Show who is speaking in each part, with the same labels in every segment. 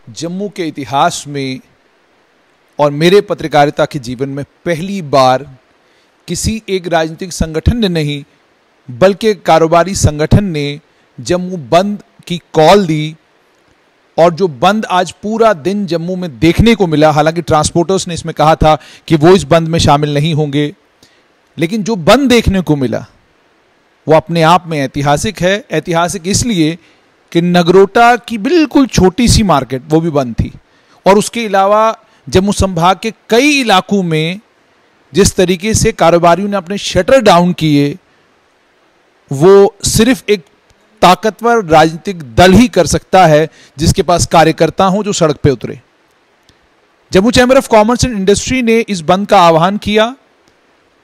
Speaker 1: जम्मू के इतिहास में और मेरे पत्रकारिता के जीवन में पहली बार किसी एक राजनीतिक संगठन ने नहीं बल्कि कारोबारी संगठन ने जम्मू बंद की कॉल दी। और जो बंद आज पूरा दिन जम्मू में देखने को मिला, हालांकि ट्रांसपोर्टर्स ने इसमें कहा था कि वो इस बंद में शामिल नहीं होंगे, लेकिन जो बंद देखने को मिला वो अपने आप में ऐतिहासिक है। ऐतिहासिक इसलिए कि नगरोटा की बिल्कुल छोटी सी मार्केट वो भी बंद थी, और उसके अलावा जम्मू संभाग के कई इलाकों में जिस तरीके से कारोबारियों ने अपने शटर डाउन किए वो सिर्फ एक ताकतवर राजनीतिक दल ही कर सकता है जिसके पास कार्यकर्ता हों जो सड़क पे उतरे। Jammu chamber of commerce and industry ने इस बंद का आह्वान किया,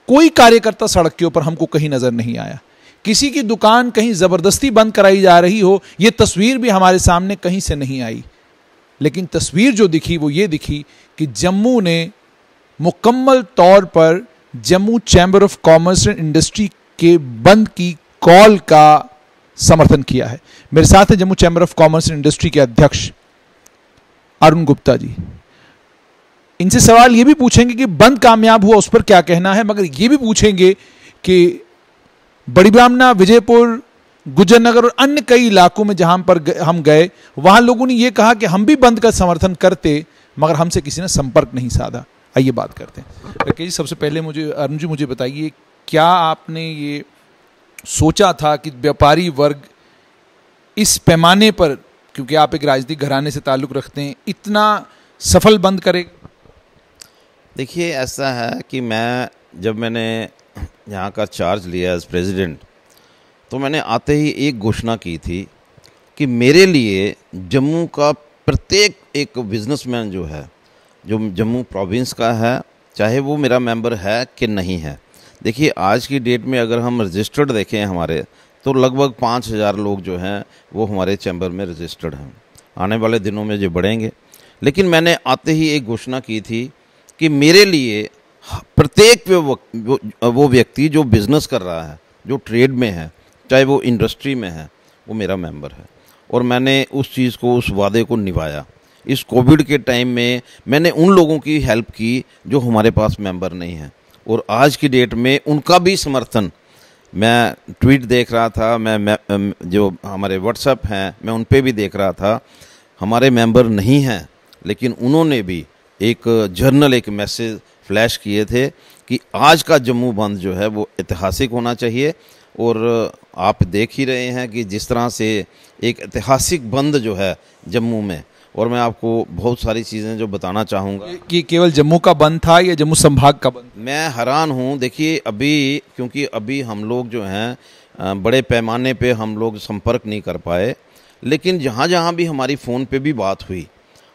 Speaker 1: कोई कार्यकर्ता सड़क के ऊपर हमको कहीं नजर नहीं आया। किसी की दुकान कहीं जबरदस्ती बंद कराई जा रही हो यह तस्वीर भी हमारे सामने कहीं से नहीं आई, लेकिन तस्वीर जो दिखी वो ये दिखी कि जम्मू ने मुकम्मल तौर पर Jammu chamber of commerce and industry के बंद की कॉल का समर्थन किया है। मेरे साथ है Jammu chamber of commerce and industry के अध्यक्ष अरुण गुप्ता जी। इनसे सवाल यह भी पूछेंगे कि बंद कामयाब हुआ उस पर क्या कहना है, मगर यह भी पूछेंगे कि बड़ी ब्राह्मणा, विजयपुर, गुजरनगर और अन्य कई इलाकों में जहां पर हम गए वहां लोगों ने यह कहा कि हम भी बंद का समर्थन करते मगर हमसे किसी ने संपर्क नहीं साधा। आइए बात करते हैं। राकेश जी, सबसे पहले अरुण जी मुझे बताइए, क्या आपने ये सोचा था कि व्यापारी वर्ग इस पैमाने पर, क्योंकि आप एक राजनीतिक घराने से ताल्लुक़ रखते हैं, इतना सफल बंद करेगा?
Speaker 2: देखिए, ऐसा है कि जब मैंने यहाँ का चार्ज लिया एज प्रेसिडेंट, तो मैंने आते ही एक घोषणा की थी कि मेरे लिए जम्मू का प्रत्येक एक बिजनेसमैन जो है, जो जम्मू प्रोविंस का है, चाहे वो मेरा मेंबर है कि नहीं है। देखिए, आज की डेट में अगर हम रजिस्टर्ड देखें हमारे, तो लगभग 5,000 लोग जो हैं वो हमारे चैम्बर में रजिस्टर्ड हैं। आने वाले दिनों में जो बढ़ेंगे, लेकिन मैंने आते ही एक घोषणा की थी कि मेरे लिए प्रत्येक वो व्यक्ति जो बिज़नेस कर रहा है, जो ट्रेड में है, चाहे वो इंडस्ट्री में है, वो मेरा मेंबर है। और मैंने उस चीज़ को, उस वादे को निभाया। इस कोविड के टाइम में मैंने उन लोगों की हेल्प की जो हमारे पास मेंबर नहीं है, और आज की डेट में उनका भी समर्थन, मैं ट्वीट देख रहा था, मैं जो हमारे व्हाट्सएप हैं मैं उन पे भी देख रहा था, हमारे मेंबर नहीं हैं लेकिन उन्होंने भी एक जर्नल, एक मैसेज फ्लैश किए थे कि आज का जम्मू बंद जो है वो ऐतिहासिक होना चाहिए। और आप देख ही रहे हैं कि जिस तरह से एक ऐतिहासिक बंद जो है जम्मू में, और मैं आपको बहुत सारी चीज़ें जो बताना चाहूँगा
Speaker 1: कि केवल जम्मू का बंद था या जम्मू संभाग का बंद?
Speaker 2: मैं हैरान हूँ। देखिए, अभी क्योंकि अभी हम लोग जो हैं बड़े पैमाने पे हम लोग संपर्क नहीं कर पाए, लेकिन जहाँ जहाँ भी हमारी फ़ोन पे भी बात हुई,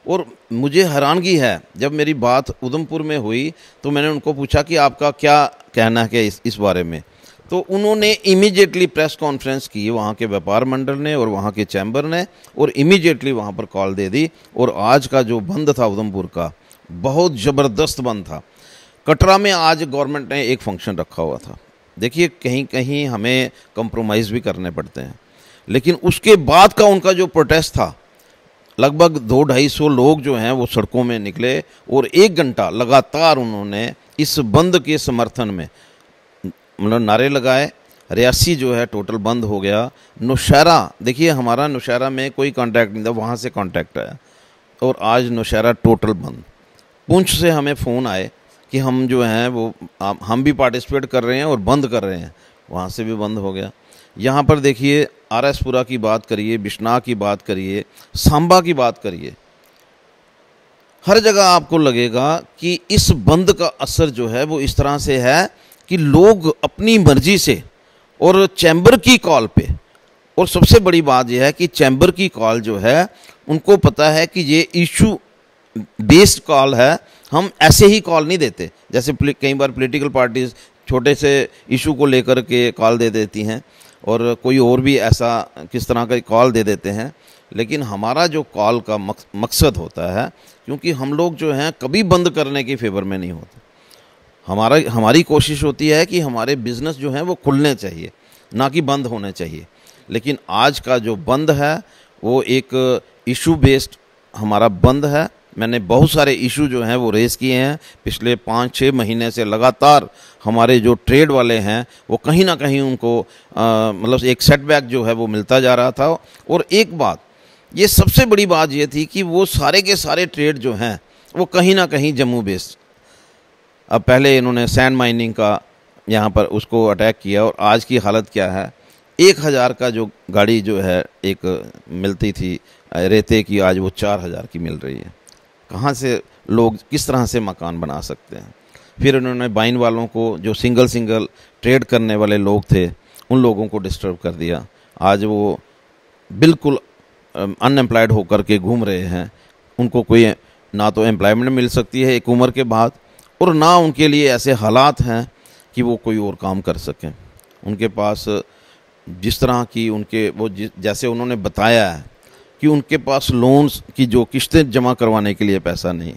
Speaker 2: और मुझे हैरानगी है, जब मेरी बात उधमपुर में हुई तो मैंने उनको पूछा कि आपका क्या कहना है इस बारे में, तो उन्होंने इमीडिएटली प्रेस कॉन्फ्रेंस की वहाँ के व्यापार मंडल ने और वहाँ के चैम्बर ने, और इमीडिएटली वहाँ पर कॉल दे दी। और आज का जो बंद था उधमपुर का, बहुत ज़बरदस्त बंद था। कटरा में आज गवर्नमेंट ने एक फंक्शन रखा हुआ था। देखिए, कहीं कहीं हमें कंप्रोमाइज़ भी करने पड़ते हैं, लेकिन उसके बाद का उनका जो प्रोटेस्ट था, लगभग 200-250 लोग जो हैं वो सड़कों में निकले और 1 घंटा लगातार उन्होंने इस बंद के समर्थन में मतलब नारे लगाए। रियासी जो है टोटल बंद हो गया। नौशहरा, देखिए हमारा नौशहरा में कोई कांटेक्ट नहीं था, वहाँ से कांटेक्ट आया और आज नौशहरा टोटल बंद। पुंछ से हमें फ़ोन आए कि हम जो हैं वो हम भी पार्टिसिपेट कर रहे हैं और बंद कर रहे हैं, वहाँ से भी बंद हो गया। यहाँ पर देखिए, आरएसपुरा की बात करिए, बिश्नाह की बात करिए, सांबा की बात करिए, हर जगह आपको लगेगा कि इस बंद का असर जो है वो इस तरह से है कि लोग अपनी मर्जी से और चैम्बर की कॉल पे, और सबसे बड़ी बात यह है कि चैम्बर की कॉल जो है उनको पता है कि ये इशू बेस्ड कॉल है, हम ऐसे ही कॉल नहीं देते। जैसे कई बार पॉलिटिकल पार्टीज छोटे से इशू को लेकर के कॉल दे देती हैं और कोई और भी ऐसा किस तरह का कॉल दे देते हैं, लेकिन हमारा जो कॉल का मकसद होता है, क्योंकि हम लोग जो हैं कभी बंद करने की फेवर में नहीं होते। हमारी कोशिश होती है कि हमारे बिज़नेस जो हैं वो खुलने चाहिए, ना कि बंद होने चाहिए। लेकिन आज का जो बंद है वो एक इशू बेस्ड हमारा बंद है। मैंने बहुत सारे इशू जो हैं वो रेज़ किए हैं पिछले 5-6 महीने से लगातार। हमारे जो ट्रेड वाले हैं वो कहीं ना कहीं उनको मतलब एक सेटबैक जो है वो मिलता जा रहा था। और एक बात, ये सबसे बड़ी बात ये थी कि वो सारे के सारे ट्रेड जो हैं वो कहीं ना कहीं जम्मू बेस्ड। अब पहले इन्होंने सैंड माइनिंग का यहाँ पर उसको अटैक किया और आज की हालत क्या है, 1000 का जो गाड़ी जो है एक मिलती थी रेते की, आज वो 4000 की मिल रही है। कहाँ से लोग किस तरह से मकान बना सकते हैं। फिर उन्होंने बाइन वालों को, जो सिंगल ट्रेड करने वाले लोग थे, उन लोगों को डिस्टर्ब कर दिया। आज वो बिल्कुल अनएम्प्लॉयड होकर के घूम रहे हैं। उनको कोई ना तो एम्प्लॉयमेंट मिल सकती है एक उम्र के बाद, और ना उनके लिए ऐसे हालात हैं कि वो कोई और काम कर सकें। उनके पास जिस तरह की उनके वो जैसे उन्होंने बताया है कि उनके पास लोन्स की जो किस्तें जमा करवाने के लिए पैसा नहीं।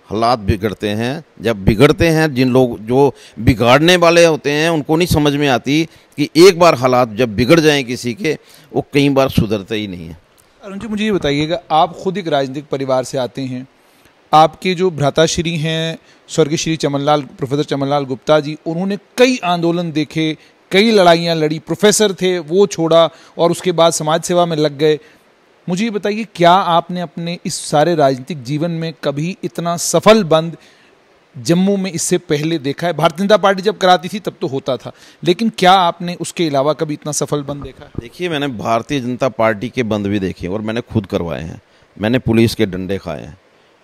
Speaker 2: हालात बिगड़ते हैं, जब बिगड़ते हैं जिन लोग जो बिगाड़ने वाले होते हैं उनको नहीं समझ में आती कि एक बार हालात जब बिगड़ जाएं किसी के, वो कई बार सुधरते ही नहीं है।
Speaker 1: अरुण जी, मुझे ये बताइएगा, आप खुद एक राजनीतिक परिवार से आते हैं। आपके जो भ्राताश्री हैं स्वर्गीय श्री चमनलाल, प्रोफेसर चमनलाल गुप्ता जी, उन्होंने कई आंदोलन देखे, कई लड़ाइयाँ लड़ी, प्रोफेसर थे वो छोड़ा और उसके बाद समाज सेवा में लग गए। मुझे ये बताइए, क्या आपने अपने इस सारे राजनीतिक जीवन में कभी इतना सफल बंद जम्मू में इससे पहले देखा है? भारतीय जनता पार्टी जब कराती थी तब तो होता था, लेकिन क्या आपने उसके अलावा कभी इतना सफल बंद देखा है?
Speaker 2: देखिए, मैंने भारतीय जनता पार्टी के बंद भी देखे और मैंने खुद करवाए हैं। मैंने पुलिस के डंडे खाए हैं।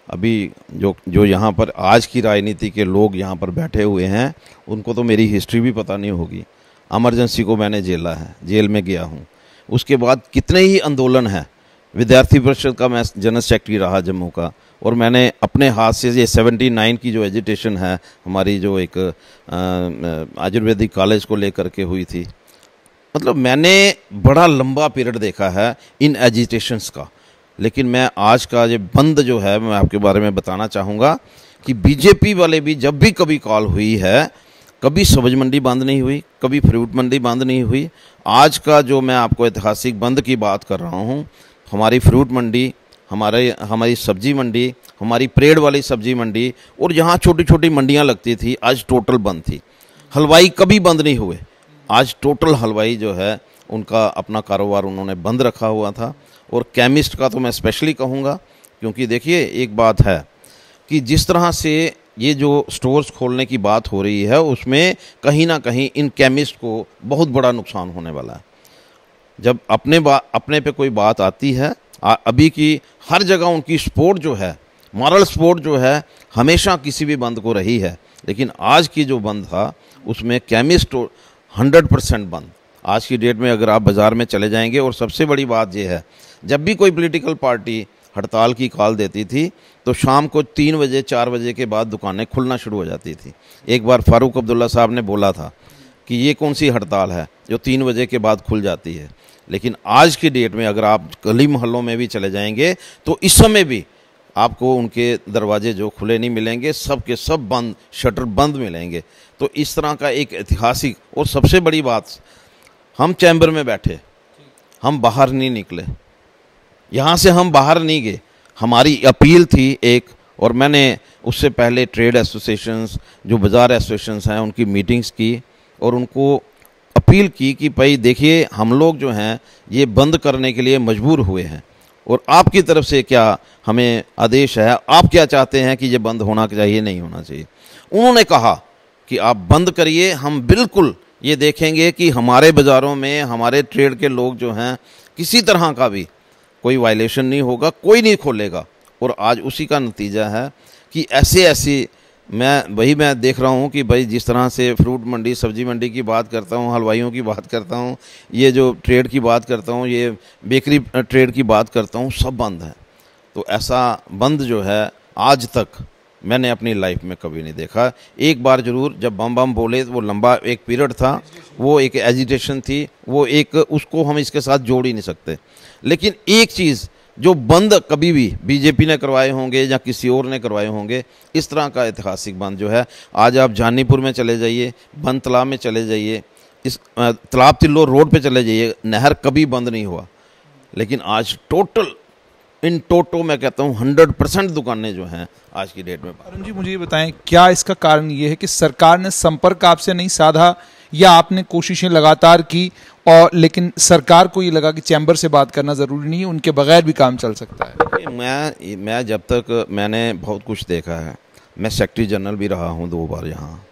Speaker 2: अभी जो यहाँ पर आज की राजनीति के लोग यहाँ पर बैठे हुए हैं, उनको तो मेरी हिस्ट्री भी पता नहीं होगी। इमरजेंसी को मैंने झेला है, जेल में गया हूँ। उसके बाद कितने ही आंदोलन हैं। विद्यार्थी परिषद का मैं जनरल सेक्रेटरी रहा जम्मू का, और मैंने अपने हाथ से ये 79 की जो एजिटेशन है हमारी, जो एक आयुर्वेदिक कॉलेज को लेकर के हुई थी, मतलब मैंने बड़ा लंबा पीरियड देखा है इन एजिटेशंस का। लेकिन मैं आज का ये बंद जो है, मैं आपके बारे में बताना चाहूँगा कि बीजेपी वाले भी जब भी कभी कॉल हुई है, कभी सब्ज मंडी बंद नहीं हुई, कभी फ्रूट मंडी बंद नहीं हुई। आज का जो मैं आपको ऐतिहासिक बंद की बात कर रहा हूँ, हमारी फ्रूट मंडी, हमारी सब्जी मंडी, हमारी परेड वाली सब्जी मंडी, और जहाँ छोटी छोटी मंडियाँ लगती थी आज टोटल बंद थी। हलवाई कभी बंद नहीं हुए, आज टोटल हलवाई जो है उनका अपना कारोबार उन्होंने बंद रखा हुआ था। और केमिस्ट का तो मैं स्पेशली कहूँगा, क्योंकि देखिए एक बात है कि जिस तरह से ये जो स्टोर्स खोलने की बात हो रही है, उसमें कहीं ना कहीं इन केमिस्ट को बहुत बड़ा नुकसान होने वाला है। जब अपने पे कोई बात आती है, अभी की हर जगह उनकी सपोर्ट जो है, मॉरल सपोर्ट जो है, हमेशा किसी भी बंद को रही है। लेकिन आज की जो बंद था उसमें केमिस्ट 100% बंद। आज की डेट में अगर आप बाज़ार में चले जाएंगे, और सबसे बड़ी बात यह है, जब भी कोई पॉलिटिकल पार्टी हड़ताल की कॉल देती थी तो शाम को 3 बजे 4 बजे के बाद दुकानें खुलना शुरू हो जाती थी। एक बार फारूक अब्दुल्ला साहब ने बोला था कि ये कौन सी हड़ताल है जो 3 बजे के बाद खुल जाती है। लेकिन आज की डेट में अगर आप गली मोहल्लों में भी चले जाएंगे तो इस समय भी आपको उनके दरवाजे जो खुले नहीं मिलेंगे, सब के सब बंद, शटर बंद मिलेंगे। तो इस तरह का एक ऐतिहासिक, और सबसे बड़ी बात, हम चैम्बर में बैठे, हम बाहर नहीं निकले, यहाँ से हम बाहर नहीं गए। हमारी अपील थी एक, और मैंने उससे पहले ट्रेड एसोसिएशंस, जो बाज़ार एसोसिएशंस हैं, उनकी मीटिंग्स की और उनको अपील की कि भाई देखिए, हम लोग जो हैं ये बंद करने के लिए मजबूर हुए हैं, और आपकी तरफ से क्या हमें आदेश है, आप क्या चाहते हैं कि ये बंद होना चाहिए, नहीं होना चाहिए। उन्होंने कहा कि आप बंद करिए, हम बिल्कुल ये देखेंगे कि हमारे बाज़ारों में हमारे ट्रेड के लोग जो हैं किसी तरह का भी कोई वायलेशन नहीं होगा, कोई नहीं खोलेगा। और आज उसी का नतीजा है कि ऐसे मैं देख रहा हूँ कि भाई जिस तरह से फ्रूट मंडी, सब्जी मंडी की बात करता हूँ, हलवाइयों की बात करता हूँ, ये जो ट्रेड की बात करता हूँ, ये बेकरी ट्रेड की बात करता हूँ, सब बंद है। तो ऐसा बंद जो है आज तक मैंने अपनी लाइफ में कभी नहीं देखा। एक बार ज़रूर जब बम बोले, वो लंबा एक पीरियड था, वो एक एजिटेशन थी, वो एक, उसको हम इसके साथ जोड़ ही नहीं सकते। लेकिन एक चीज़ जो बंद कभी भी बीजेपी ने करवाए होंगे या किसी और ने करवाए होंगे, इस तरह का ऐतिहासिक बंद जो है, आज आप जानीपुर में चले जाइए, बंद तालाब में चले जाइए, इस तालाब तिल्लो रोड पे चले जाइए, नहर कभी बंद नहीं हुआ। लेकिन आज टोटल इन टोटो मैं कहता हूँ 100% दुकानें जो हैं आज की डेट में।
Speaker 1: अरुण जी, मुझे ये बताएं, क्या इसका कारण ये है कि सरकार ने संपर्क आपसे नहीं साधा, या आपने कोशिशें लगातार की और लेकिन सरकार को ये लगा कि चैम्बर से बात करना ज़रूरी नहीं है, उनके बगैर भी काम चल सकता है?
Speaker 2: मैं जब तक मैंने बहुत कुछ देखा है, मैं सेक्रेटरी जनरल भी रहा हूँ 2 बार यहाँ,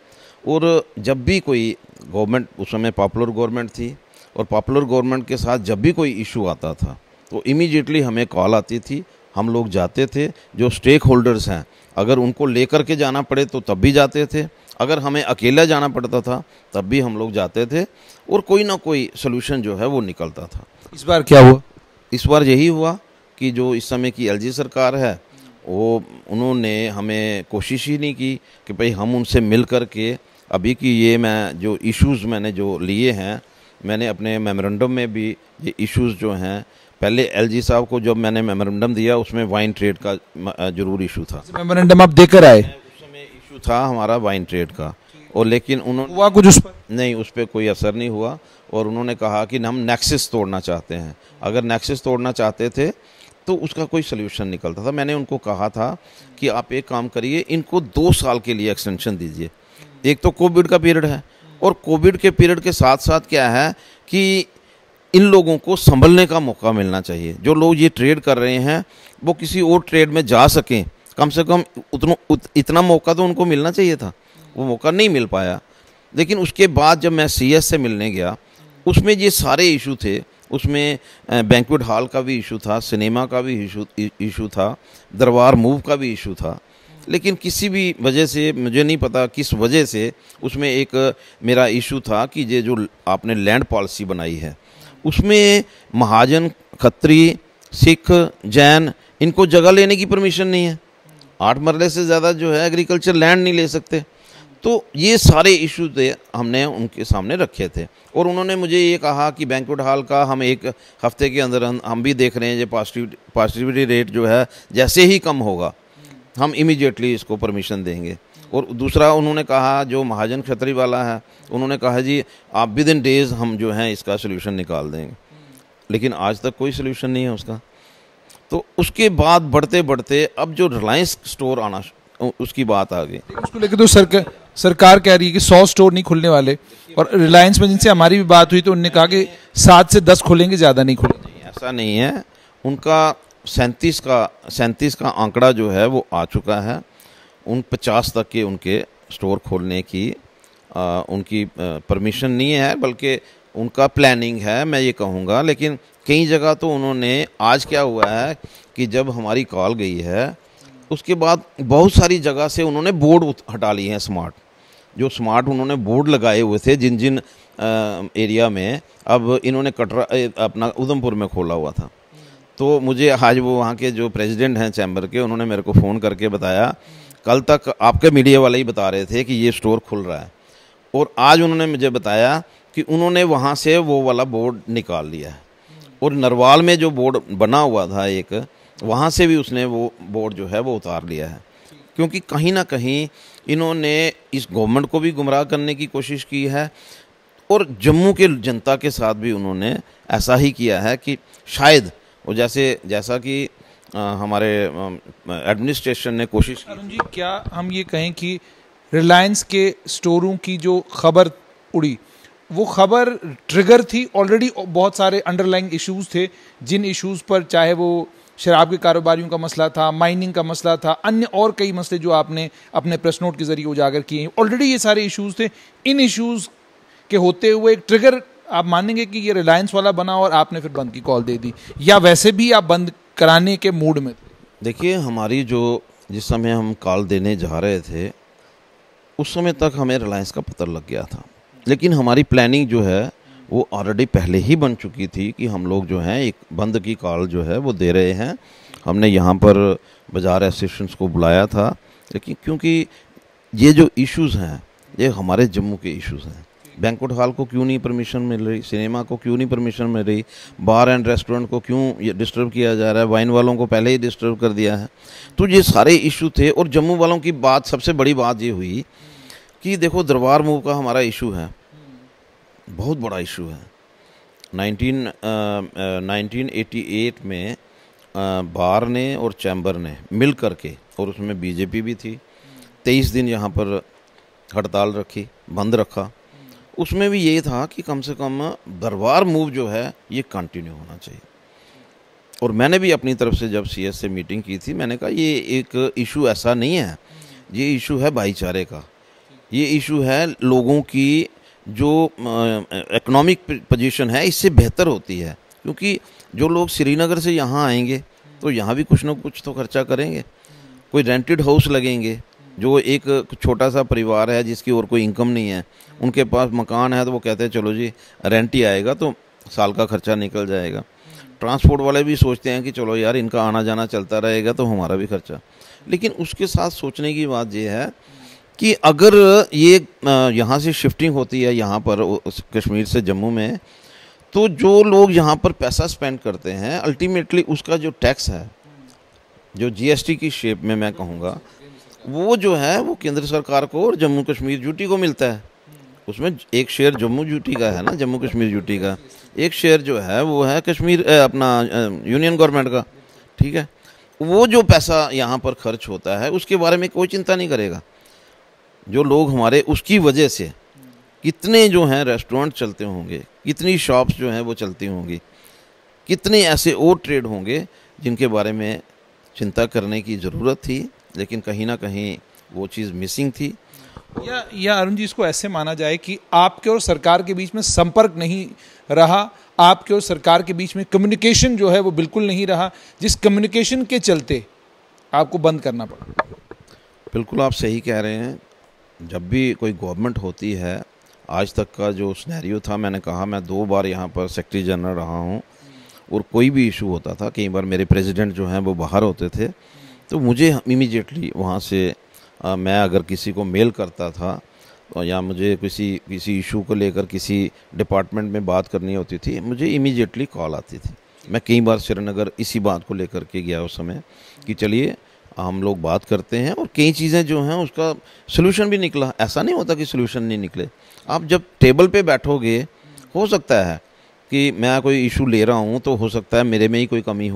Speaker 2: और जब भी कोई गवर्नमेंट, उस समय पॉपुलर गवर्नमेंट थी, और पॉपुलर गवर्नमेंट के साथ जब भी कोई इशू आता था तो इमीडिएटली हमें कॉल आती थी, हम लोग जाते थे। जो स्टेक होल्डर्स हैं, अगर उनको लेकर के जाना पड़े तो तब भी जाते थे, अगर हमें अकेला जाना पड़ता था तब भी हम लोग जाते थे, और कोई ना कोई सोल्यूशन जो है वो निकलता था।
Speaker 1: इस बार क्या हुआ?
Speaker 2: इस बार यही हुआ कि जो इस समय की एलजी सरकार है, वो उन्होंने हमें कोशिश ही नहीं की कि भाई हम उनसे मिल कर के अभी की ये मैं जो इश्यूज़ मैंने जो लिए हैं, मैंने अपने मेमोरेंडम में भी ये इश्यूज़ जो हैं, पहले एलजी साहब को जब मैंने मेमोरेंडम दिया उसमें वाइन ट्रेड का जरूर इशू था।
Speaker 1: मेमोरेंडम आप देकर आए?
Speaker 2: उस समय इशू था हमारा वाइन ट्रेड का, और लेकिन उन्होंने
Speaker 1: हुआ कुछ उस पर?
Speaker 2: नहीं, उस पर कोई असर नहीं हुआ, और उन्होंने कहा कि हम नेक्सस तोड़ना चाहते हैं। अगर नेक्सस तोड़ना चाहते थे तो उसका कोई सल्यूशन निकलता था। मैंने उनको कहा था कि आप एक काम करिए, इनको 2 साल के लिए एक्सटेंशन दीजिए। एक तो कोविड का पीरियड है, और कोविड के पीरियड के साथ साथ क्या है कि इन लोगों को संभलने का मौका मिलना चाहिए। जो लोग ये ट्रेड कर रहे हैं वो किसी और ट्रेड में जा सकें, कम से कम इतना मौका तो उनको मिलना चाहिए था, वो मौका नहीं मिल पाया। लेकिन उसके बाद जब मैं सीएस से मिलने गया, उसमें ये सारे इशू थे, उसमें बैंक्वेट हॉल का भी इशू था, सिनेमा का भी इशू था, दरबार मूव का भी इशू था। लेकिन किसी भी वजह से, मुझे नहीं पता किस वजह से, उसमें एक मेरा इशू था कि ये जो आपने लैंड पॉलिसी बनाई है उसमें महाजन, खत्री, सिख, जैन, इनको जगह लेने की परमिशन नहीं है। 8 मरले से ज़्यादा जो है एग्रीकल्चर लैंड नहीं ले सकते। तो ये सारे इशू थे, हमने उनके सामने रखे थे, और उन्होंने मुझे ये कहा कि बैंक्वेट हॉल का हम 1 हफ्ते के अंदर हम भी देख रहे हैं, ये पॉजिटिविटी रेट जो है जैसे ही कम होगा हम इमीडिएटली इसको परमिशन देंगे। और दूसरा उन्होंने कहा, जो महाजन खत्री वाला है, उन्होंने कहा जी आप विद इन डेज हम जो है इसका सोल्यूशन निकाल देंगे। लेकिन आज तक कोई सोल्यूशन नहीं है उसका। तो उसके बाद बढ़ते बढ़ते अब जो रिलायंस स्टोर आना, उसकी बात आ गई।
Speaker 1: उसको लेकर तो सरकार कह रही है कि 100 स्टोर नहीं खुलने वाले, और रिलायंस में जिनसे हमारी भी बात हुई तो उन्होंने कहा कि 7 से 10 खुलेंगे, ज़्यादा नहीं खुलेंगे।
Speaker 2: ऐसा नहीं है, उनका 37 का आंकड़ा जो है वो आ चुका है। उन 50 तक के उनके स्टोर खोलने की उनकी परमिशन नहीं है, बल्कि उनका प्लानिंग है, मैं ये कहूँगा। लेकिन कई जगह तो उन्होंने, आज क्या हुआ है कि जब हमारी कॉल गई है उसके बाद बहुत सारी जगह से उन्होंने बोर्ड हटा लिए हैं। जो स्मार्ट उन्होंने बोर्ड लगाए हुए थे जिन जिन एरिया में, अब इन्होंने कटरा अपना उधमपुर में खोला हुआ था। तो मुझे आज वो वहाँ के जो प्रेसिडेंट हैं चैम्बर के, उन्होंने मेरे को फ़ोन करके बताया, कल तक आपके मीडिया वाले ही बता रहे थे कि ये स्टोर खुल रहा है, और आज उन्होंने मुझे बताया कि उन्होंने वहाँ से वो वाला बोर्ड निकाल लिया है, और नरवाल में जो बोर्ड बना हुआ था एक, वहाँ से भी उसने वो बोर्ड जो है वो उतार लिया है। क्योंकि कहीं ना कहीं इन्होंने इस गवर्नमेंट को भी गुमराह करने की कोशिश की है, और जम्मू के जनता के साथ भी उन्होंने ऐसा ही किया है कि शायद वो जैसा कि हमारे एडमिनिस्ट्रेशन ने कोशिश की।
Speaker 1: अरुण जी, क्या हम ये कहें कि रिलायंस के स्टोरों की जो खबर उड़ी, वो खबर ट्रिगर थी? ऑलरेडी बहुत सारे अंडरलाइंग इश्यूज थे, जिन इश्यूज पर, चाहे वो शराब के कारोबारियों का मसला था, माइनिंग का मसला था, अन्य और कई मसले जो आपने अपने प्रेस नोट के जरिए उजागर किए हैं, ऑलरेडी ये सारे इश्यूज थे। इन इश्यूज के होते हुए एक ट्रिगर आप मानेंगे कि ये रिलायंस वाला बना और आपने फिर बंद की कॉल दे दी, या वैसे भी आप बंद कराने के मूड में थे?
Speaker 2: देखिए, हमारी जो जिस समय हम कॉल देने जा रहे थे उस समय तक हमें रिलायंस का पता लग गया था, लेकिन हमारी प्लानिंग जो है वो ऑलरेडी पहले ही बन चुकी थी कि हम लोग जो हैं एक बंद की कॉल जो है वो दे रहे हैं। हमने यहाँ पर बाज़ार एसोसिएशंस को बुलाया था, लेकिन क्योंकि ये जो इश्यूज़ हैं ये हमारे जम्मू के इश्यूज़ हैं। बैंक्वेट हॉल को क्यों नहीं परमिशन मिल रही, सिनेमा को क्यों नहीं परमिशन मिल रही, बार एंड रेस्टोरेंट को क्यों ये डिस्टर्ब किया जा रहा है, वाइन वालों को पहले ही डिस्टर्ब कर दिया है। तो ये सारे इशू थे, और जम्मू वालों की बात, सबसे बड़ी बात ये हुई कि देखो दरबार मूव का हमारा इशू है, बहुत बड़ा इशू है। 1988 में बार ने और चैम्बर ने मिल कर के, और उसमें बीजेपी भी थी, 23 दिन यहाँ पर हड़ताल रखी, बंद रखा। उसमें भी यही था कि कम से कम दरबार मूव जो है ये कंटिन्यू होना चाहिए। और मैंने भी अपनी तरफ से जब सीएस से मीटिंग की थी, मैंने कहा ये एक इशू ऐसा नहीं है, ये इशू है भाईचारे का, ये इशू है लोगों की जो इकोनॉमिक पोजीशन है इससे बेहतर होती है। क्योंकि जो लोग श्रीनगर से यहाँ आएंगे तो यहाँ भी कुछ ना कुछ तो खर्चा करेंगे, कोई रेंटेड हाउस लगेंगे। जो एक छोटा सा परिवार है जिसकी और कोई इनकम नहीं है, उनके पास मकान है तो वो कहते हैं चलो जी रेंट ही आएगा तो साल का खर्चा निकल जाएगा। ट्रांसपोर्ट वाले भी सोचते हैं कि चलो यार इनका आना जाना चलता रहेगा तो हमारा भी खर्चा। लेकिन उसके साथ सोचने की बात ये है कि अगर ये यहाँ से शिफ्टिंग होती है यहाँ पर कश्मीर से जम्मू में, तो जो लोग यहाँ पर पैसा स्पेंड करते हैं अल्टीमेटली उसका जो टैक्स है, जो जीएसटी की शेप में मैं कहूँगा, वो जो है वो केंद्र सरकार को और जम्मू कश्मीर यूटी को मिलता है। उसमें एक शेयर जम्मू यूटी का है ना, जम्मू कश्मीर यूटी का, एक शेयर जो है वो है कश्मीर अपना यूनियन गवर्नमेंट का, ठीक है। वो जो पैसा यहाँ पर खर्च होता है उसके बारे में कोई चिंता नहीं करेगा। जो लोग हमारे उसकी वजह से कितने जो हैं रेस्टोरेंट चलते होंगे, कितनी शॉप्स जो हैं वो चलती होंगी, कितने ऐसे और ट्रेड होंगे जिनके बारे में चिंता करने की ज़रूरत थी, लेकिन कहीं ना कहीं वो चीज़ मिसिंग थी।
Speaker 1: या अरुण जी, इसको ऐसे माना जाए कि आपके और सरकार के बीच में संपर्क नहीं रहा, आपके और सरकार के बीच में कम्युनिकेशन जो है वो बिल्कुल नहीं रहा, जिस कम्युनिकेशन के चलते आपको बंद करना पड़ा।
Speaker 2: बिल्कुल आप सही कह रहे हैं। जब भी कोई गवर्नमेंट होती है, आज तक का जो सिनेरियो था, मैंने कहा मैं 2 बार यहाँ पर सेक्रेटरी जनरल रहा हूँ और कोई भी इशू होता था, कई बार मेरे प्रेसिडेंट जो हैं वो बाहर होते थे, तो मुझे इमीडिएटली वहाँ से मैं अगर किसी को मेल करता था या मुझे किसी इशू को लेकर किसी डिपार्टमेंट में बात करनी होती थी, मुझे इमीडिएटली कॉल आती थी। मैं कई बार श्रीनगर इसी बात को लेकर के गया उस समय कि चलिए हम लोग बात करते हैं, और कई चीज़ें जो हैं उसका सलूशन भी निकला। ऐसा नहीं होता कि सलूशन नहीं निकले। आप जब टेबल पे बैठोगे, हो सकता है कि मैं कोई इशू ले रहा हूँ तो हो सकता है मेरे में ही कोई कमी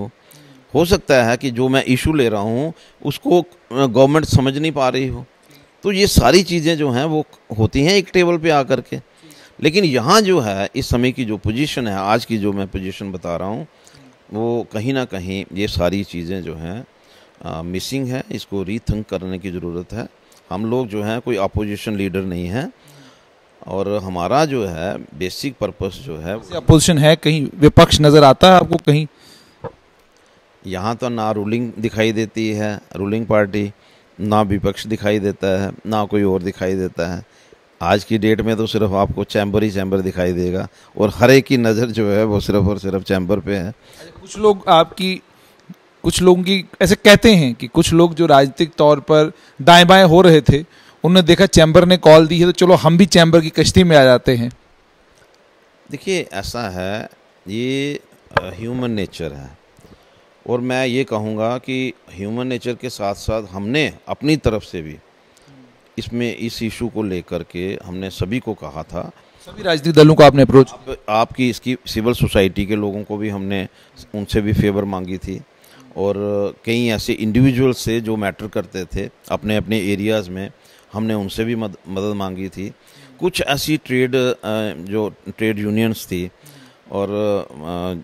Speaker 2: हो सकता है कि जो मैं इशू ले रहा हूँ उसको गवर्नमेंट समझ नहीं पा रही हो। तो ये सारी चीज़ें जो हैं वो होती हैं एक टेबल पे आकर के। लेकिन यहाँ जो है इस समय की जो पोजीशन है, आज की जो मैं पोजीशन बता रहा हूँ, वो कहीं ना कहीं ये सारी चीज़ें जो हैं मिसिंग है। इसको रीथिंक करने की ज़रूरत है। हम लोग जो हैं कोई अपोजिशन लीडर नहीं है, और हमारा जो है बेसिक पर्पस जो है,
Speaker 1: अपोजिशन है, कहीं विपक्ष नज़र आता है आपको कहीं?
Speaker 2: यहाँ तो ना रूलिंग दिखाई देती है, रूलिंग पार्टी, ना विपक्ष दिखाई देता है, ना कोई और दिखाई देता है। आज की डेट में तो सिर्फ आपको चैम्बर ही चैम्बर दिखाई देगा, और हर एक की नज़र जो है वो सिर्फ और सिर्फ चैम्बर पे है।
Speaker 1: कुछ लोगों की ऐसे कहते हैं कि कुछ लोग जो राजनीतिक तौर पर दाएं बाएं हो रहे थे, उन्होंने देखा चैम्बर ने कॉल दी है तो चलो हम भी चैम्बर की कश्ती में आ जाते हैं।
Speaker 2: देखिए ऐसा है, ये ह्यूमन नेचर है, और मैं ये कहूँगा कि ह्यूमन नेचर के साथ साथ हमने अपनी तरफ से भी इसमें इस इशू को लेकर के हमने सभी को कहा था,
Speaker 1: सभी राजनीतिक दलों को आपने अप्रोच,
Speaker 2: आपकी इसकी सिविल सोसाइटी के लोगों को भी हमने उनसे भी फेवर मांगी थी, और कई ऐसे इंडिविजुअल्स से जो मैटर करते थे अपने अपने एरियाज़ में, हमने उनसे भी मदद मांगी थी। कुछ ऐसी जो ट्रेड यूनियंस थी और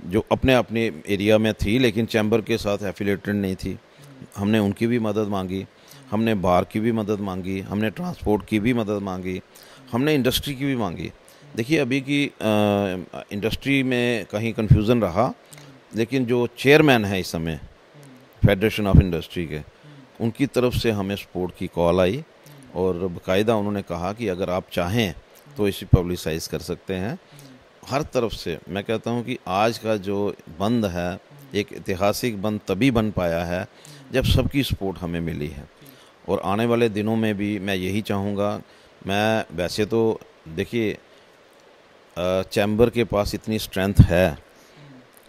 Speaker 2: जो अपने अपने एरिया में थी लेकिन चैम्बर के साथ एफिलेटेड नहीं थी, हमने उनकी भी मदद मांगी। हमने बार की भी मदद मांगी, हमने ट्रांसपोर्ट की भी मदद मांगी, हमने इंडस्ट्री की भी मांगी। देखिए अभी की इंडस्ट्री में कहीं कन्फ्यूज़न रहा, लेकिन जो चेयरमैन है इस समय फेडरेशन ऑफ इंडस्ट्री के, उनकी तरफ से हमें सपोर्ट की कॉल आई, और बाकायदा उन्होंने कहा कि अगर आप चाहें तो इसे पब्लिसाइज कर सकते हैं। हर तरफ से मैं कहता हूं कि आज का जो बंद है एक ऐतिहासिक बंद तभी बन पाया है जब सबकी सपोर्ट हमें मिली है, और आने वाले दिनों में भी मैं यही चाहूँगा। मैं वैसे तो देखिए चैम्बर के पास इतनी स्ट्रेंथ है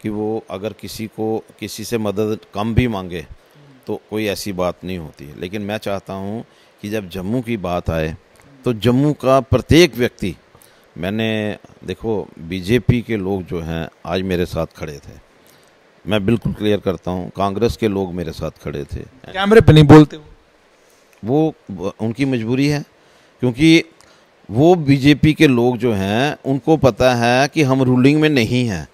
Speaker 2: कि वो अगर किसी से मदद कम भी मांगे तो कोई ऐसी बात नहीं होती, लेकिन मैं चाहता हूँ कि जब जम्मू की बात आए तो जम्मू का प्रत्येक व्यक्ति, मैंने देखो बीजेपी के लोग जो हैं आज मेरे साथ खड़े थे, मैं बिल्कुल क्लियर करता हूँ, कांग्रेस के लोग मेरे साथ खड़े थे।
Speaker 1: कैमरे पे नहीं बोलते
Speaker 2: वो उनकी मजबूरी है, क्योंकि वो बीजेपी के लोग जो हैं उनको पता है कि हम रूलिंग में नहीं हैं,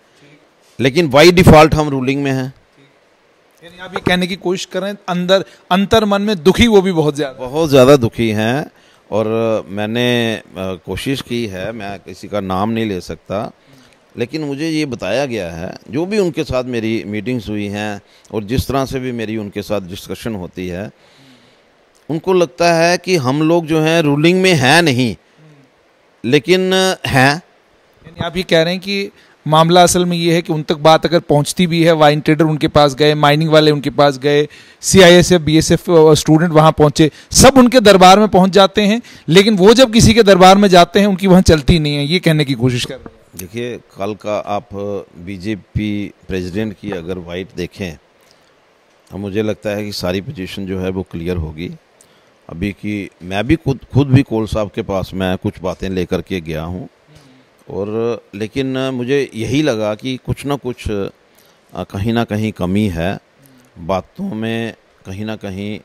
Speaker 2: लेकिन बाई डिफ़ॉल्ट हम रूलिंग में हैं।
Speaker 1: यानी आप ये कहने की कोशिश कर रहे हैं अंदर अंतर मन में दुखी वो भी बहुत
Speaker 2: ज़्यादा दुखी हैं। और मैंने कोशिश की है, मैं किसी का नाम नहीं ले सकता, लेकिन मुझे ये बताया गया है, जो भी उनके साथ मेरी मीटिंग्स हुई हैं और जिस तरह से भी मेरी उनके साथ डिस्कशन होती है, उनको लगता है कि हम लोग जो हैं रूलिंग में हैं नहीं, लेकिन हैं।
Speaker 1: यानी आप ये कह रहे हैं कि मामला असल में ये है कि उन तक बात अगर पहुंचती भी है, वाइन ट्रेडर उनके पास गए, माइनिंग वाले उनके पास गए, सीआईएसएफ बीएसएफ स्टूडेंट वहां पहुंचे, सब उनके दरबार में पहुंच जाते हैं, लेकिन वो जब किसी के दरबार में जाते हैं उनकी वहां चलती नहीं है, ये कहने की कोशिश कर रहे हैं।
Speaker 2: देखिए, कल का आप बीजेपी प्रेसिडेंट की अगर वाइट देखें तो मुझे लगता है कि सारी पोजीशन जो है वो क्लियर होगी। अभी की मैं भी खुद भी कोल साहब के पास मैं कुछ बातें लेकर के गया हूँ, और लेकिन मुझे यही लगा कि कुछ ना कुछ कहीं ना कहीं कमी है बातों में, कहीं ना कहीं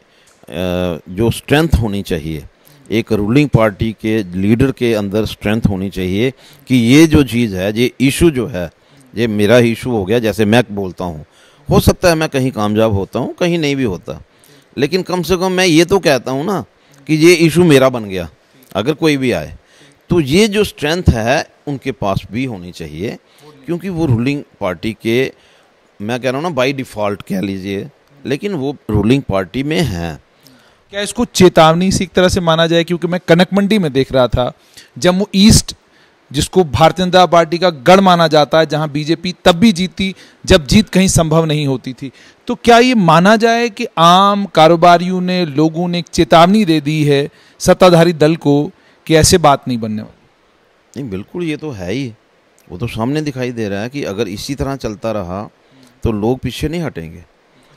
Speaker 2: जो स्ट्रेंथ होनी चाहिए, एक रूलिंग पार्टी के लीडर के अंदर स्ट्रेंथ होनी चाहिए कि ये जो चीज़ है, ये इशू जो है, ये मेरा इशू हो गया। जैसे मैं बोलता हूँ, हो सकता है मैं कहीं कामयाब होता हूँ, कहीं नहीं भी होता, लेकिन कम से कम मैं ये तो कहता हूँ ना कि ये इशू मेरा बन गया। अगर कोई भी आए तो ये जो स्ट्रेंथ है उनके पास भी होनी चाहिए, क्योंकि वो रूलिंग पार्टी के, मैं कह रहा हूँ ना, बाय डिफ़ॉल्ट कह लीजिए, लेकिन वो रूलिंग पार्टी में हैं।
Speaker 1: क्या इसको चेतावनी सी एक तरह से माना जाए? क्योंकि मैं कनक मंडी में देख रहा था, जम्मू ईस्ट जिसको भारतीय जनता पार्टी का गढ़ माना जाता है, जहां बीजेपी तब भी जीती जब जीत कहीं संभव नहीं होती थी, तो क्या ये माना जाए कि आम कारोबारियों ने, लोगों ने एक चेतावनी दे दी है सत्ताधारी दल को कि ऐसे बात नहीं बनने वाली?
Speaker 2: नहीं, बिल्कुल ये तो है ही, वो तो सामने दिखाई दे रहा है कि अगर इसी तरह चलता रहा तो लोग पीछे नहीं हटेंगे।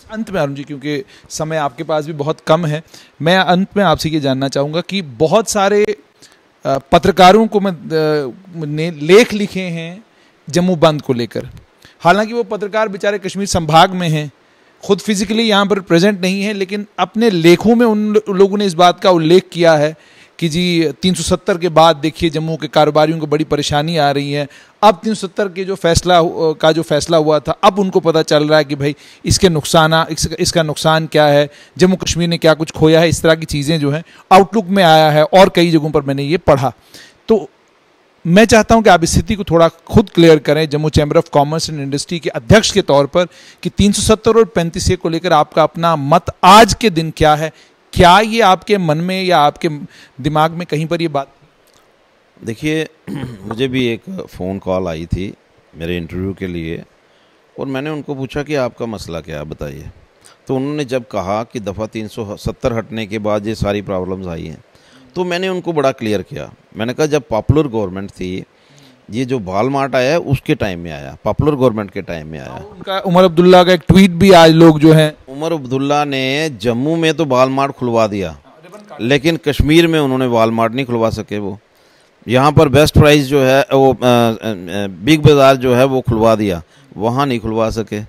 Speaker 1: अंत में अरुण जी, क्योंकि समय आपके पास भी बहुत कम है, मैं अंत में आपसे ये जानना चाहूँगा कि बहुत सारे पत्रकारों को ने लेख लिखे हैं जम्मू बंद को लेकर, हालांकि वो पत्रकार बेचारे कश्मीर संभाग में हैं, खुद फिजिकली यहाँ पर प्रेजेंट नहीं है, लेकिन अपने लेखों में उन लोगों ने इस बात का उल्लेख किया है कि जी 370 के बाद देखिए जम्मू के कारोबारियों को बड़ी परेशानी आ रही है। अब 370 के जो फैसला हुआ था, अब उनको पता चल रहा है कि भाई इसका नुकसान क्या है, जम्मू कश्मीर ने क्या कुछ खोया है, इस तरह की चीज़ें जो हैं आउटलुक में आया है और कई जगहों पर मैंने ये पढ़ा। तो मैं चाहता हूं कि आप इस स्थिति को थोड़ा खुद क्लियर करें Jammu chamber of commerce and industry के अध्यक्ष के तौर पर कि 370 और 35A को लेकर आपका अपना मत आज के दिन क्या है? क्या ये आपके मन में या आपके दिमाग में कहीं पर ये बात?
Speaker 2: देखिए, मुझे भी एक फ़ोन कॉल आई थी मेरे इंटरव्यू के लिए, और मैंने उनको पूछा कि आपका मसला क्या है, बताइए। तो उन्होंने जब कहा कि दफ़ा 370 हटने के बाद ये सारी प्रॉब्लम्स आई हैं, तो मैंने उनको बड़ा क्लियर किया। मैंने कहा जब पॉपुलर गवर्नमेंट थी, ये जो वालमार्ट आया उसके टाइम में आया, पॉपुलर गवर्नमेंट के टाइम में आया।
Speaker 1: उनका उमर अब्दुल्ला का एक ट्वीट भी आज लोग जो हैं,
Speaker 2: उमर अब्दुल्ला ने जम्मू में तो वालमार्ट खुलवा दिया, लेकिन कश्मीर में उन्होंने वालमार्ट नहीं खुलवा सके। वो यहाँ पर बेस्ट प्राइस जो है, वो बिग बाज़ार जो है वो खुलवा दिया, वहाँ नहीं खुलवा सके।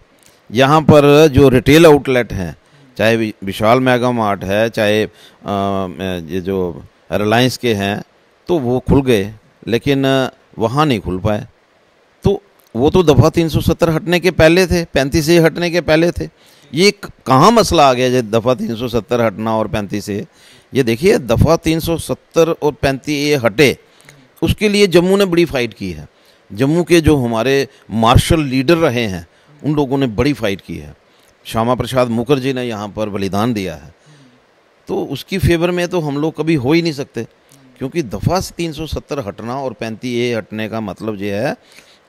Speaker 2: यहाँ पर जो रिटेल आउटलेट हैं, चाहे विशाल मेगा मार्ट है, चाहे ये जो रिलायंस के हैं, तो वो खुल गए, लेकिन वहाँ नहीं खुल पाए। तो वो तो दफ़ा 370 हटने के पहले थे, 35A हटने के पहले थे। ये कहाँ मसला आ गया जब दफ़ा 370 हटना और 35A? ये देखिए, दफ़ा 370 और 35A हटे, उसके लिए जम्मू ने बड़ी फ़ाइट की है। जम्मू के जो हमारे मार्शल लीडर रहे हैं, उन लोगों ने बड़ी फ़ाइट की है। श्यामा प्रसाद मुखर्जी ने यहाँ पर बलिदान दिया है, तो उसकी फेवर में तो हम लोग कभी हो ही नहीं सकते, क्योंकि दफ़ा 370 हटना और 35A हटने का मतलब ये है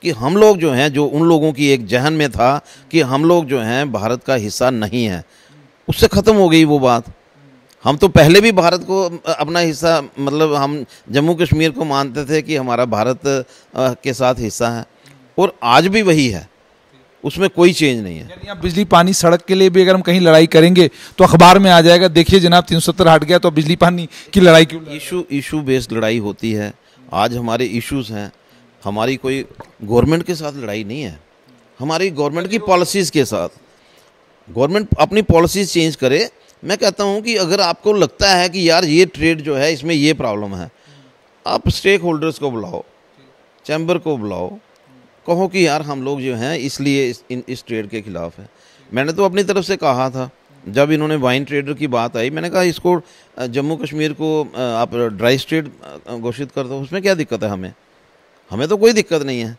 Speaker 2: कि हम लोग जो हैं, जो उन लोगों की एक जहन में था कि हम लोग जो हैं भारत का हिस्सा नहीं है, उससे ख़त्म हो गई वो बात। हम तो पहले भी भारत को अपना हिस्सा, मतलब हम जम्मू कश्मीर को मानते थे कि हमारा भारत के साथ हिस्सा है, और आज भी वही है, उसमें कोई चेंज नहीं है।
Speaker 1: यानी आप बिजली पानी सड़क के लिए भी अगर हम कहीं लड़ाई करेंगे तो अखबार में आ जाएगा, देखिए जनाब 370 हट गया तो बिजली पानी की लड़ाई क्यों?
Speaker 2: इशू बेस्ड लड़ाई होती है। आज हमारे इश्यूज हैं, हमारी कोई गवर्नमेंट के साथ लड़ाई नहीं है, हमारी गवर्नमेंट की पॉलिसीज़ के साथ। गवर्नमेंट अपनी पॉलिसीज़ चेंज करे। मैं कहता हूँ कि अगर आपको लगता है कि यार ये ट्रेड जो है इसमें ये प्रॉब्लम है, आप स्टेक होल्डर्स को बुलाओ, चैम्बर को बुलाओ, कहो कि यार हम लोग जो हैं इसलिए इस ट्रेड के ख़िलाफ़ है। मैंने तो अपनी तरफ से कहा था, जब इन्होंने वाइन ट्रेडर की बात आई, मैंने कहा इसको जम्मू कश्मीर को आप ड्राई स्टेट घोषित कर दो, उसमें क्या दिक्कत है हमें तो कोई दिक्कत नहीं है,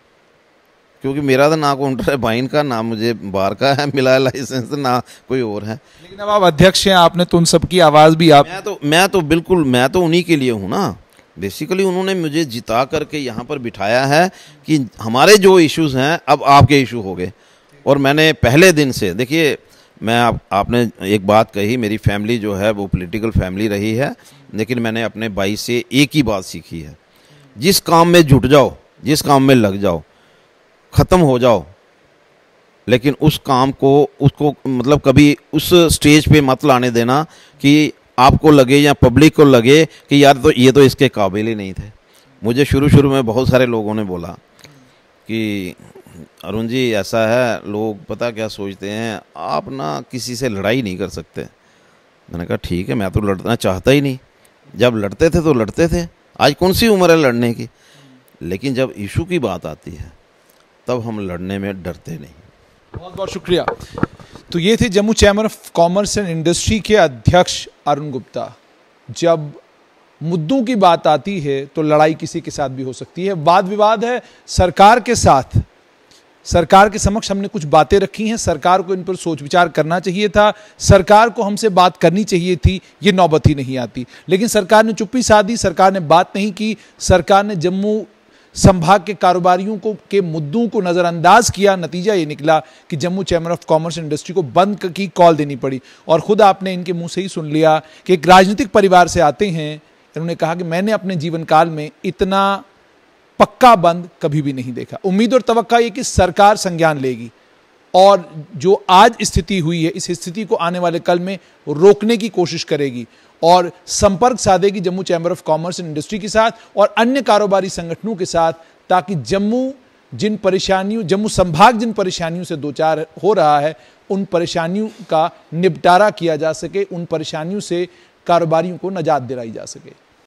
Speaker 2: क्योंकि मेरा तो ना काउंटर है वाइन का, ना मुझे बार का है मिला है लाइसेंस, ना कोई और है।
Speaker 1: लेकिन अब आप अध्यक्ष हैं, आपने तो उन सबकी आवाज़ भी आप
Speaker 2: मैं तो बिल्कुल मैं तो उन्हीं के लिए हूँ ना। बेसिकली उन्होंने मुझे जिता करके यहाँ पर बिठाया है कि हमारे जो इश्यूज़ हैं अब आपके इशू हो गए। और मैंने पहले दिन से, देखिए मैं आपने एक बात कही, मेरी फैमिली जो है वो पॉलिटिकल फैमिली रही है, लेकिन मैंने अपने भाई से एक ही बात सीखी है, जिस काम में जुट जाओ, जिस काम में लग जाओ, ख़त्म हो जाओ, लेकिन उस काम को उसको मतलब कभी उस स्टेज पे मत लाने देना कि आपको लगे या पब्लिक को लगे कि यार तो ये तो इसके काबिल ही नहीं थे। मुझे शुरू में बहुत सारे लोगों ने बोला कि अरुण जी ऐसा है, लोग पता क्या सोचते हैं, आप ना किसी से लड़ाई नहीं कर सकते। मैंने कहा ठीक है, मैं तो लड़ना चाहता ही नहीं, जब लड़ते थे तो लड़ते थे, आज कौन सी उम्र है लड़ने की। लेकिन जब इशू की बात आती है तब हम लड़ने में डरते नहीं।
Speaker 1: बहुत बहुत शुक्रिया। तो ये थे Jammu chamber of commerce and industry के अध्यक्ष अरुण गुप्ता। जब मुद्दों की बात आती है तो लड़ाई किसी के साथ भी हो सकती है, वाद विवाद है सरकार के साथ, सरकार के समक्ष हमने कुछ बातें रखी हैं, सरकार को इन पर सोच विचार करना चाहिए था, सरकार को हमसे बात करनी चाहिए थी, ये नौबत ही नहीं आती। लेकिन सरकार ने चुप्पी साधी, सरकार ने बात नहीं की, सरकार ने जम्मू संभाग के कारोबारियों को के मुद्दों को नजरअंदाज किया। नतीजा ये निकला कि Jammu chamber of commerce industry को बंद की कॉल देनी पड़ी। और खुद आपने इनके मुंह से ही सुन लिया कि एक राजनीतिक परिवार से आते हैं, इन्होंने कहा कि मैंने अपने जीवन काल में इतना पक्का बंद कभी भी नहीं देखा। उम्मीद और तवक्का ये कि सरकार संज्ञान लेगी और जो आज स्थिति हुई है इस स्थिति को आने वाले कल में रोकने की कोशिश करेगी और संपर्क साधेगी Jammu chamber of commerce and industry के साथ और अन्य कारोबारी संगठनों के साथ, ताकि जम्मू संभाग जिन परेशानियों से दो चार हो रहा है उन परेशानियों का निपटारा किया जा सके, उन परेशानियों से कारोबारियों को निजात दिलाई जा सके।